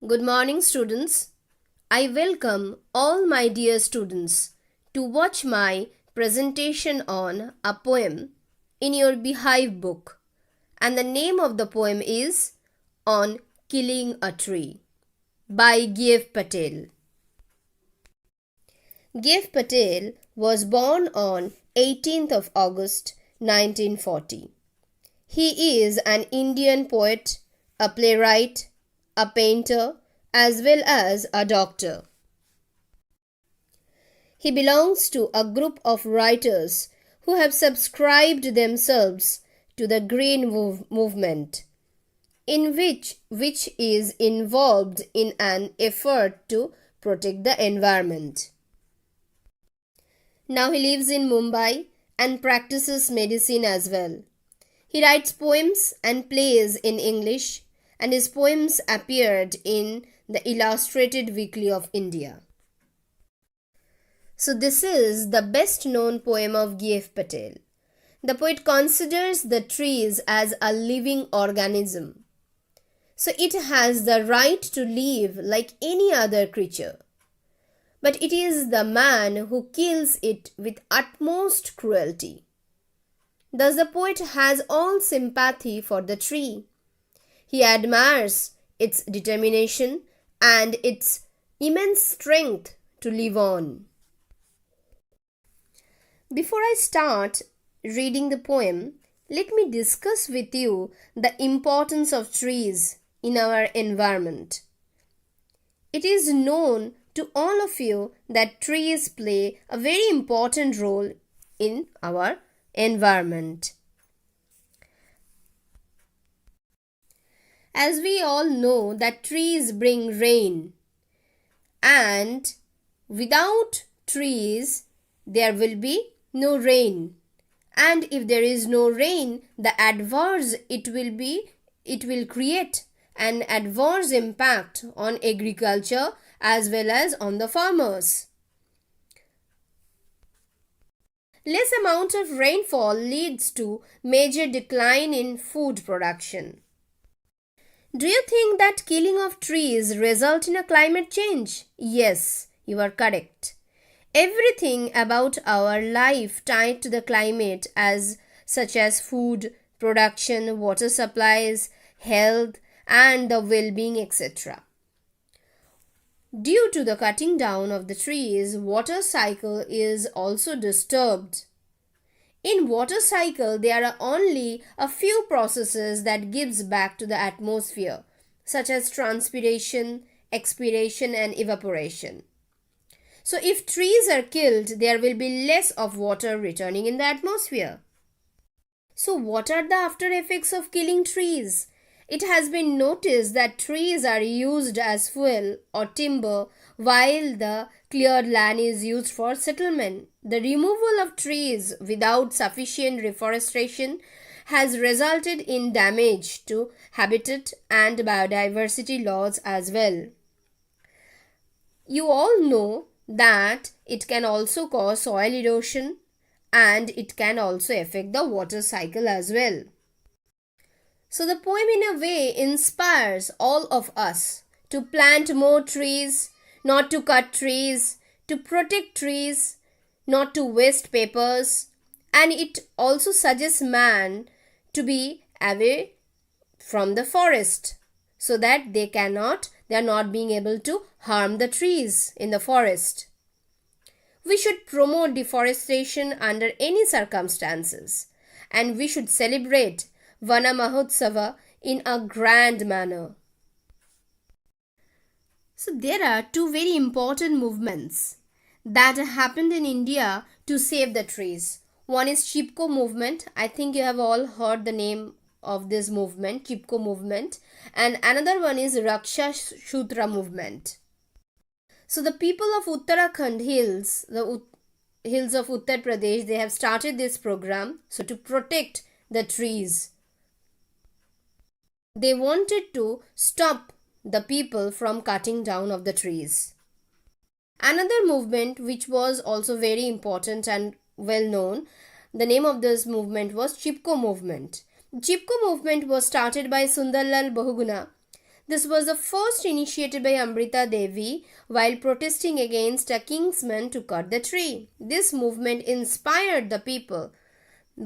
Good morning, students. I welcome all my dear students to watch my presentation on a poem in your Beehive book. And the name of the poem is On Killing a Tree by G.F. Patel. G.F. Patel was born on 18th of August 1940. He is an Indian poet, a playwright, a painter, as well as a doctor. He belongs to a group of writers who have subscribed themselves to the Green Movement, in which is involved in an effort to protect the environment. Now he lives in Mumbai and practices medicine as well. He writes poems and plays in English, and his poems appeared in the Illustrated Weekly of India. So this is the best known poem of G.F. Patel. The poet considers the trees as a living organism. So it has the right to live like any other creature. But it is the man who kills it with utmost cruelty. Thus the poet has all sympathy for the tree. He admires its determination and its immense strength to live on. Before I start reading the poem, let me discuss with you the importance of trees in our environment. It is known to all of you that trees play a very important role in our environment. As we all know that trees bring rain, and without trees there will be no rain, and if there is no rain, it will create an adverse impact on agriculture as well as on the farmers. Less amount of rainfall leads to major decline in food production. Do you think that killing of trees result in a climate change? Yes, you are correct. Everything about our life tied to the climate such as food, production, water supplies, health and the well-being, etc. Due to the cutting down of the trees, water cycle is also disturbed. In water cycle, there are only a few processes that gives back to the atmosphere, such as transpiration, expiration and evaporation. So if trees are killed, there will be less of water returning in the atmosphere. So what are the after effects of killing trees? It has been noticed that trees are used as fuel or timber while the cleared land is used for settlement. The removal of trees without sufficient reforestation has resulted in damage to habitat and biodiversity laws as well. You all know that it can also cause soil erosion and it can also affect the water cycle as well. So the poem in a way inspires all of us to plant more trees, not to cut trees, to protect trees, not to waste papers, and it also suggests man to be away from the forest so that they are not being able to harm the trees in the forest. We should promote deforestation under any circumstances, and we should celebrate Vana Mahotsava in a grand manner. So there are two very important movements that happened in India to save the trees. One is Chipko movement. I think you have all heard the name of this movement, Chipko movement. And another one is Rakshasa movement. So the people of Uttarakhand hills, the hills of Uttar Pradesh, they have started this program to protect the trees. They wanted to stop the people from cutting down of the trees. Another movement which was also very important and well known, the name of this movement was Chipko movement. Chipko movement was started by Sundarlal Bahuguna. This was the first initiated by Amrita Devi while protesting against a kingsman to cut the tree. This movement inspired the people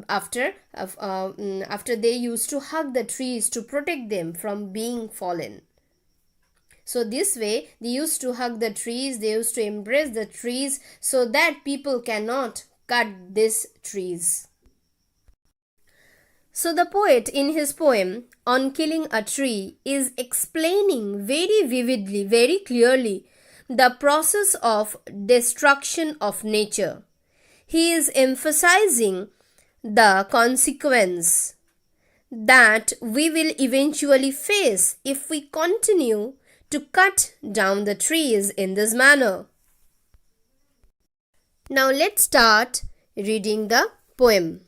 after they used to hug the trees to protect them from being fallen. So this way they used to hug the trees, they used to embrace the trees so that people cannot cut these trees. So the poet in his poem on killing a tree is explaining very vividly, very clearly the process of destruction of nature. He is emphasizing the consequence that we will eventually face if we continue to cut down the trees in this manner. Now let's start reading the poem.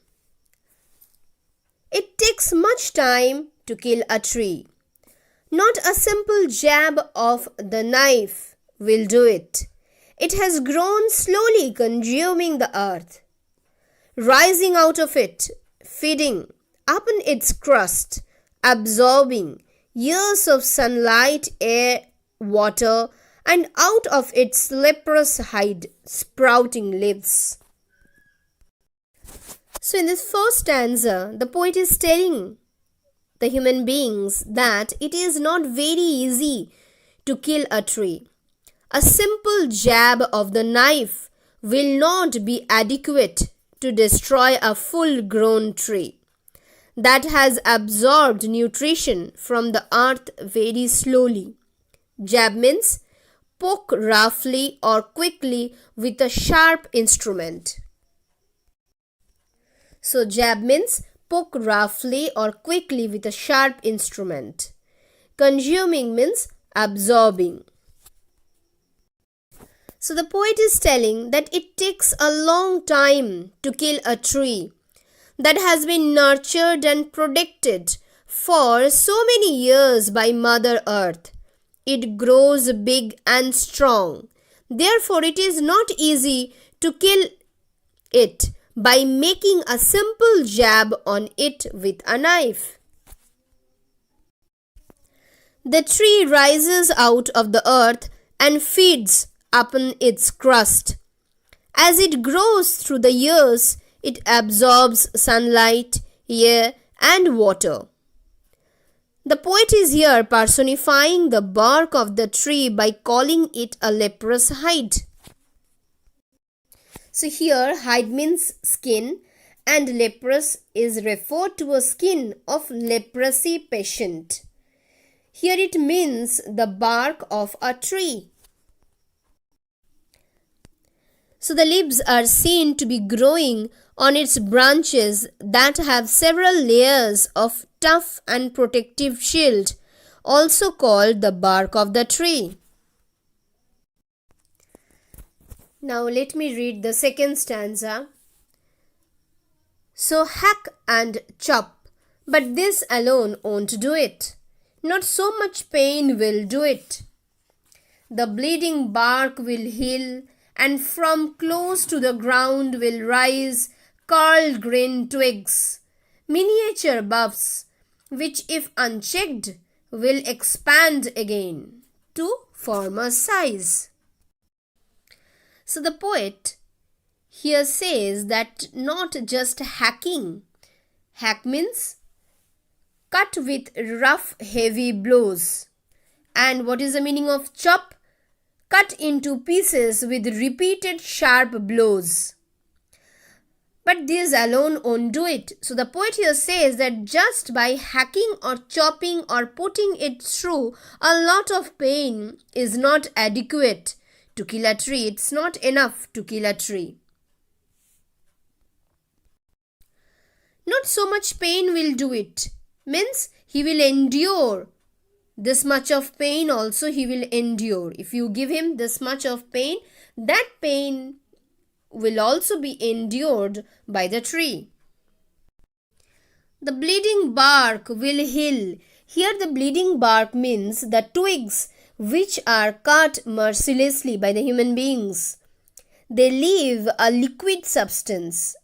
It takes much time to kill a tree. Not a simple jab of the knife will do it. It has grown slowly, consuming the earth, rising out of it, feeding upon its crust, absorbing years of sunlight, air, water, and out of its leprous hide, sprouting leaves. So in this first stanza, the poet is telling the human beings that it is not very easy to kill a tree. A simple jab of the knife will not be adequate to destroy a full-grown tree that has absorbed nutrition from the earth very slowly. Jab means poke roughly or quickly with a sharp instrument. So jab means poke roughly or quickly with a sharp instrument. Consuming means absorbing. So the poet is telling that it takes a long time to kill a tree that has been nurtured and protected for so many years by Mother Earth. It grows big and strong. Therefore, it is not easy to kill it by making a simple jab on it with a knife. The tree rises out of the earth and feeds upon its crust. As it grows through the years, it absorbs sunlight, air, and water. The poet is here personifying the bark of the tree by calling it a leprous hide. So here hide means skin and leprous is referred to a skin of leprosy patient. Here it means the bark of a tree. So the leaves are seen to be growing on its branches that have several layers of tough and protective shield, also called the bark of the tree. Now let me read the second stanza. So hack and chop, but this alone won't do it. Not so much pain will do it. The bleeding bark will heal, and from close to the ground will rise curled green twigs, miniature buffs, which if unchecked will expand again to former size. So the poet here says that not just hacking. Hack means cut with rough, heavy blows. And what is the meaning of chop? Cut into pieces with repeated sharp blows. But this alone won't do it. So the poet here says that just by hacking or chopping or putting it through a lot of pain is not adequate to kill a tree. It's not enough to kill a tree. Not so much pain will do it. Means he will endure this much of pain also he will endure. If you give him this much of pain, that pain will also be endured by the tree. The bleeding bark will heal. Here the bleeding bark means the twigs which are cut mercilessly by the human beings. They leave a liquid substance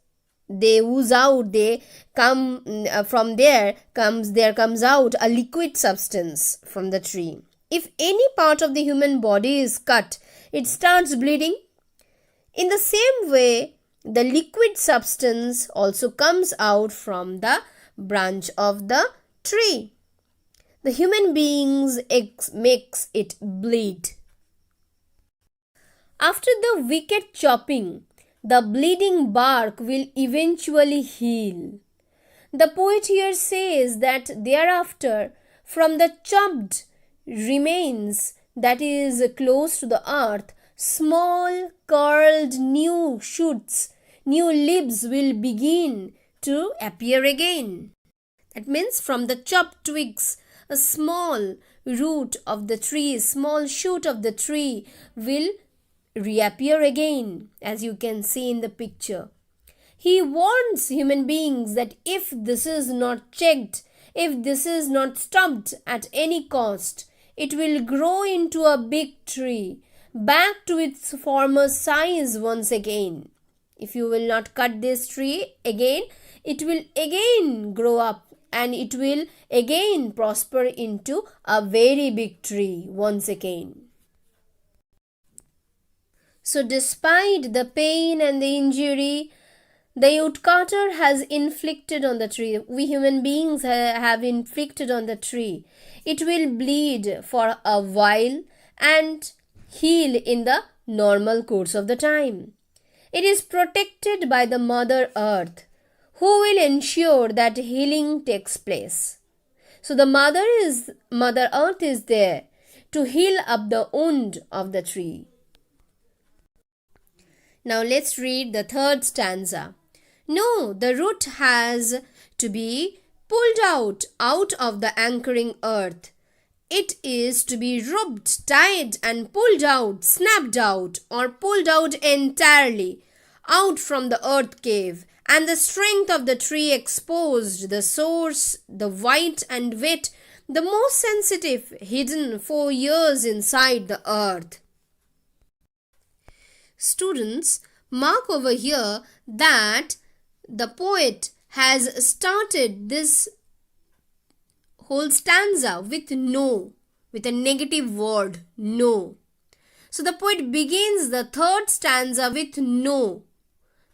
they ooze out, they come from there comes out a liquid substance from the tree. If any part of the human body is cut, it starts bleeding. In the same way, the liquid substance also comes out from the branch of the tree. The human beings makes it bleed. After the wicked chopping, the bleeding bark will eventually heal. The poet here says that thereafter, from the chopped remains that is close to the earth, small curled new shoots, new leaves will begin to appear again. That means from the chopped twigs, a small root of the tree, small shoot of the tree will reappear again, as you can see in the picture. He warns human beings that if this is not checked, if this is not stopped at any cost, it will grow into a big tree, back to its former size once again. If you will not cut this tree again, it will again grow up and it will again prosper into a very big tree once again. So despite the pain and the injury the woodcutter has inflicted on the tree, we human beings have inflicted on the tree, it will bleed for a while and heal in the normal course of the time. It is protected by the Mother Earth, who will ensure that healing takes place. So the Mother Earth is there to heal up the wound of the tree. Now let's read the third stanza. No, the root has to be pulled out of the anchoring earth. It is to be rubbed, tied and pulled out, snapped out or pulled out entirely out from the earth cave, and the strength of the tree exposed, the source, the white and wet, the most sensitive, hidden for years inside the earth. Students, mark over here that the poet has started this whole stanza with no, with a negative word, no. So the poet begins the third stanza with no,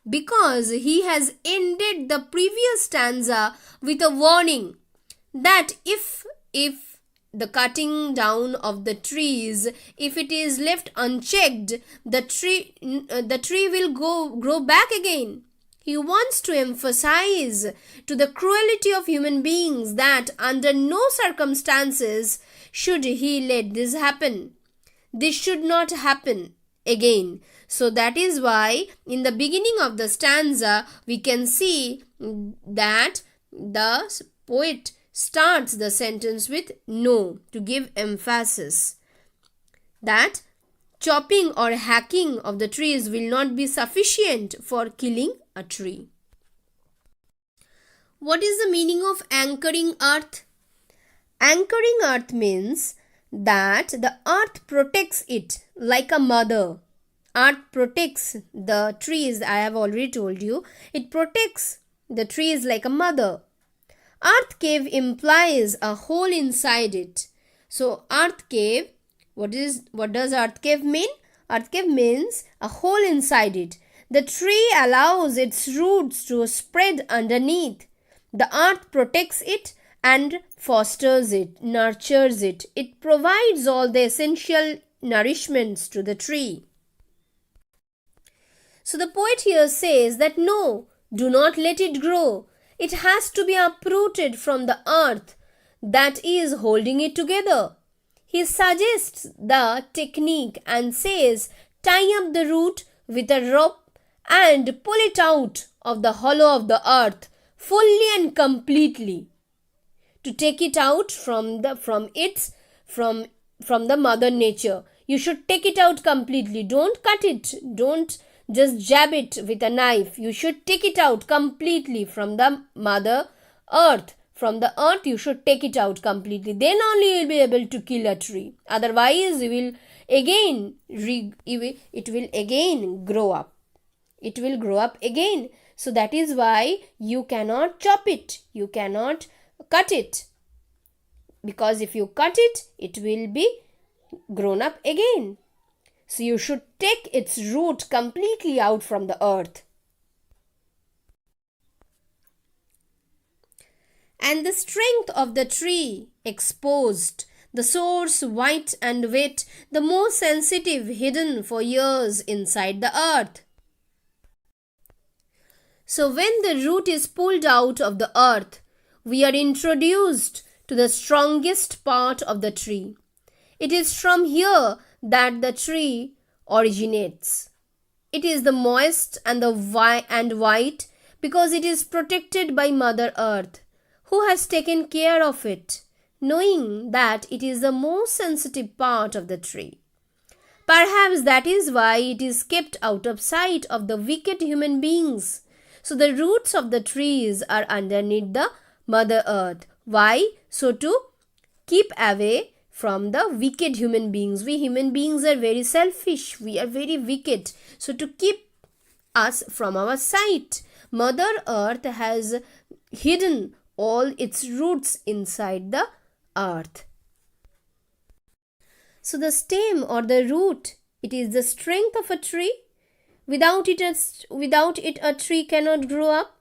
because he has ended the previous stanza with a warning that if the cutting down of the trees, if it is left unchecked, the tree will grow back again. He wants to emphasize to the cruelty of human beings that under no circumstances should he let this happen. This should not happen again. So that is why in the beginning of the stanza we can see that the poet starts the sentence with no to give emphasis that chopping or hacking of the trees will not be sufficient for killing a tree. What is the meaning of anchoring earth? Anchoring earth means that the earth protects it like a mother. Earth protects the trees, I have already told you. It protects the trees like a mother. Earth cave implies a hole inside it. So earth cave, what does earth cave mean? Earth cave means a hole inside it. The tree allows its roots to spread underneath. The earth protects it and fosters it, nurtures it. It provides all the essential nourishments to the tree. So the poet here says that no, do not let it grow. It has to be uprooted from the earth that is holding it together. He suggests the technique and says, tie up the root with a rope and pull it out of the hollow of the earth fully and completely. To take it out from the mother nature, you should take it out completely. Don't cut it. Don't just jab it with a knife. You should take it out completely from the mother earth. From the earth you should take it out completely. Then only you will be able to kill a tree. Otherwise it will again grow up. It will grow up again. So that is why you cannot chop it, you cannot cut it. Because if you cut it, it will be grown up again. So you should take its root completely out from the earth. And the strength of the tree exposed, the source white and wet, the more sensitive hidden for years inside the earth. So when the root is pulled out of the earth, we are introduced to the strongest part of the tree. It is from here that the tree originates. It is the moist and the white because it is protected by Mother Earth, who has taken care of it, knowing that it is the most sensitive part of the tree. Perhaps that is why it is kept out of sight of the wicked human beings. So the roots of the trees are underneath the Mother Earth. Why? So to keep away from the wicked human beings. We human beings are very selfish. We are very wicked. So to keep us from our sight, Mother Earth has hidden all its roots inside the earth. So the stem or the root, it is the strength of a tree. Without it, a tree cannot grow up.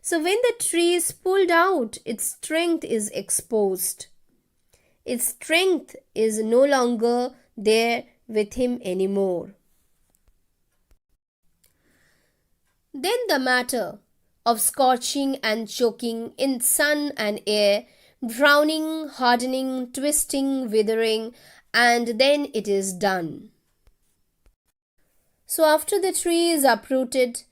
So when the tree is pulled out, its strength is exposed. Its strength is no longer there with him anymore. Then the matter of scorching and choking in sun and air, drowning, hardening, twisting, withering, and then it is done. So after the tree is uprooted,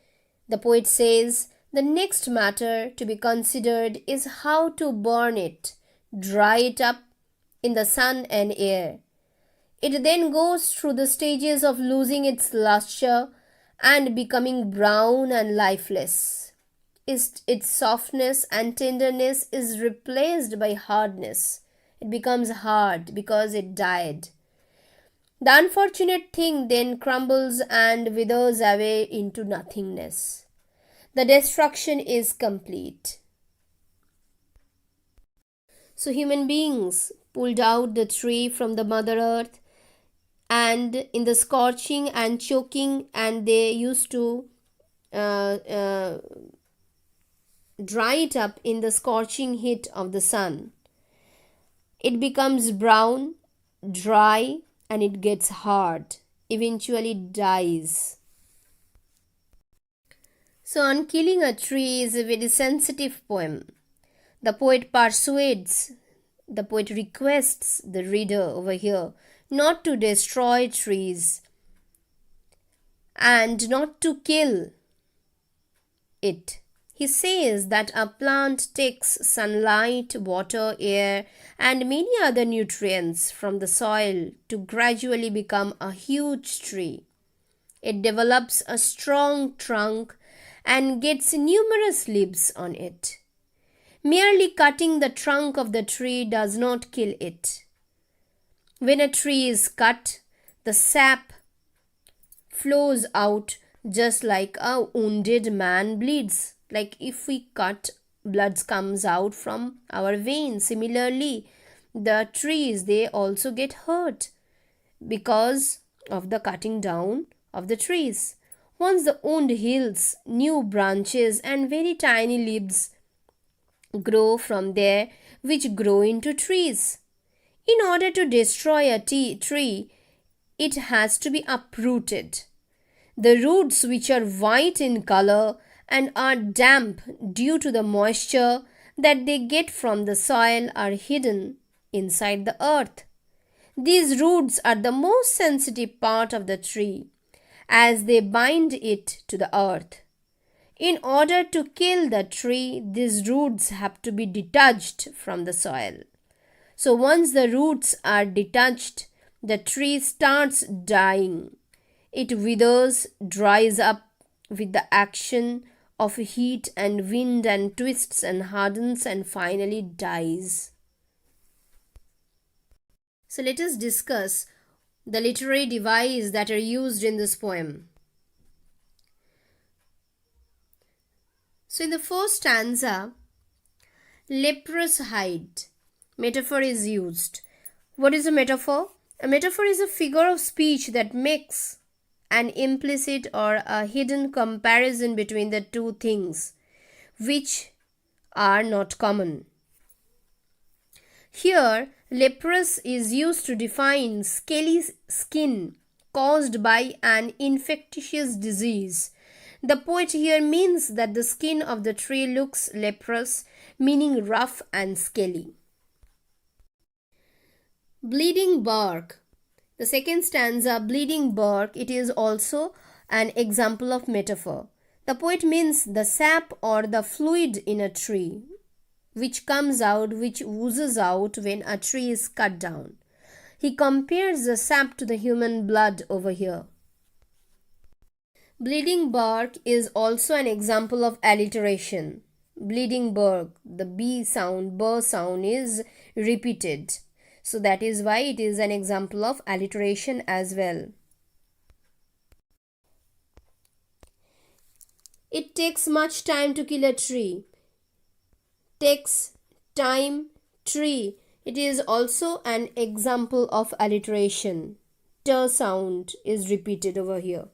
the poet says, the next matter to be considered is how to burn it, dry it up in the sun and air. It then goes through the stages of losing its luster and becoming brown and lifeless. Its softness and tenderness is replaced by hardness. It becomes hard because it died. The unfortunate thing then crumbles and withers away into nothingness. The destruction is complete. So human beings pulled out the tree from the Mother Earth, and in the scorching and choking, and they used to dry it up in the scorching heat of the sun. It becomes brown, dry, and it gets hard, eventually dies. So on killing a tree is a very sensitive poem. The poet requests the reader over here not to destroy trees and not to kill it. He says that a plant takes sunlight, water, air, and many other nutrients from the soil to gradually become a huge tree. It develops a strong trunk and gets numerous leaves on it. Merely cutting the trunk of the tree does not kill it. When a tree is cut, the sap flows out just like a wounded man bleeds. Like if we cut, blood comes out from our veins. Similarly, the trees, they also get hurt because of the cutting down of the trees. Once the wound heals, new branches and very tiny leaves grow from there, which grow into trees. In order to destroy a tree, it has to be uprooted. The roots, which are white in color and are damp due to the moisture that they get from the soil, are hidden inside the earth. These roots are the most sensitive part of the tree, as they bind it to the earth. In order to kill the tree, these roots have to be detached from the soil. So once the roots are detached, the tree starts dying. It withers, dries up with the action of heat and wind, and twists and hardens and finally dies. So let us discuss the literary devices that are used in this poem. So in the first stanza, leprous hide metaphor is used. What is a metaphor? A metaphor is a figure of speech that makes an implicit or a hidden comparison between the two things which are not common. Here, leprous is used to define scaly skin caused by an infectious disease. The poet here means that the skin of the tree looks leprous, meaning rough and scaly. Bleeding bark. The second stanza, bleeding bark, it is also an example of metaphor. The poet means the sap or the fluid in a tree, which comes out, which oozes out when a tree is cut down. He compares the sap to the human blood over here. Bleeding bark is also an example of alliteration. Bleeding bark, the B sound, B sound is repeated. So that is why it is an example of alliteration as well. It takes much time to kill a tree. Takes time, tree. It is also an example of alliteration. T sound is repeated over here.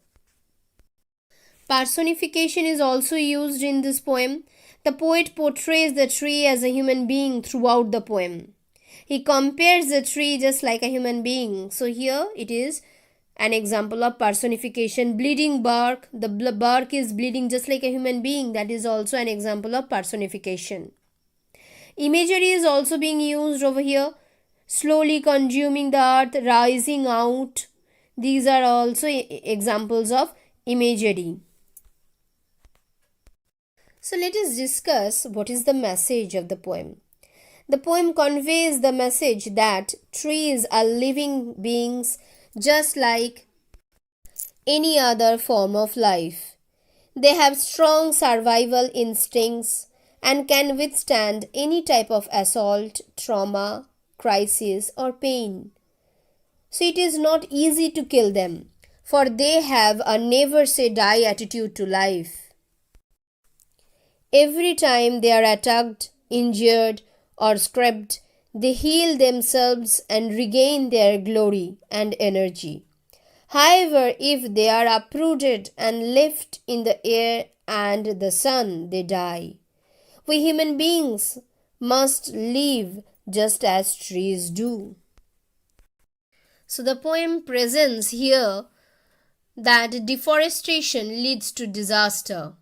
Personification is also used in this poem. The poet portrays the tree as a human being throughout the poem. He compares the tree just like a human being. So here it is an example of personification. Bleeding bark, the bark is bleeding just like a human being. That is also an example of personification. Imagery is also being used over here. Slowly consuming the earth, rising out. These are also examples of imagery. So let us discuss what is the message of the poem. The poem conveys the message that trees are living beings just like any other form of life. They have strong survival instincts and can withstand any type of assault, trauma, crisis, or pain. So it is not easy to kill them, for they have a never say die attitude to life. Every time they are attacked, injured, or scraped, they heal themselves and regain their glory and energy. However, if they are uprooted and left in the air and the sun, they die. We human beings must live just as trees do. So the poem presents here that deforestation leads to disaster,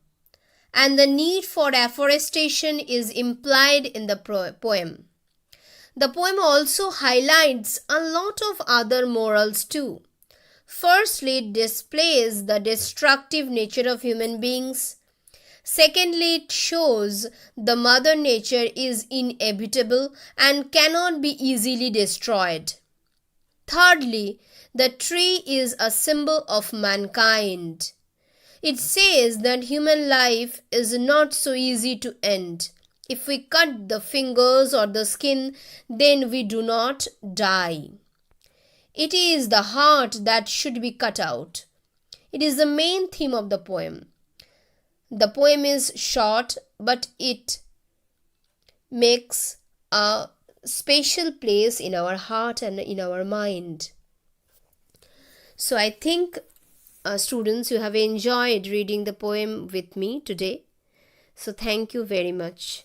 and the need for afforestation is implied in the poem. The poem also highlights a lot of other morals too. Firstly, it displays the destructive nature of human beings. Secondly, it shows the mother nature is inevitable and cannot be easily destroyed. Thirdly, the tree is a symbol of mankind. It says that human life is not so easy to end. If we cut the fingers or the skin, then we do not die. It is the heart that should be cut out. It is the main theme of the poem. The poem is short, but it makes a special place in our heart and in our mind. So I think students, you have enjoyed reading the poem with me today. So thank you very much.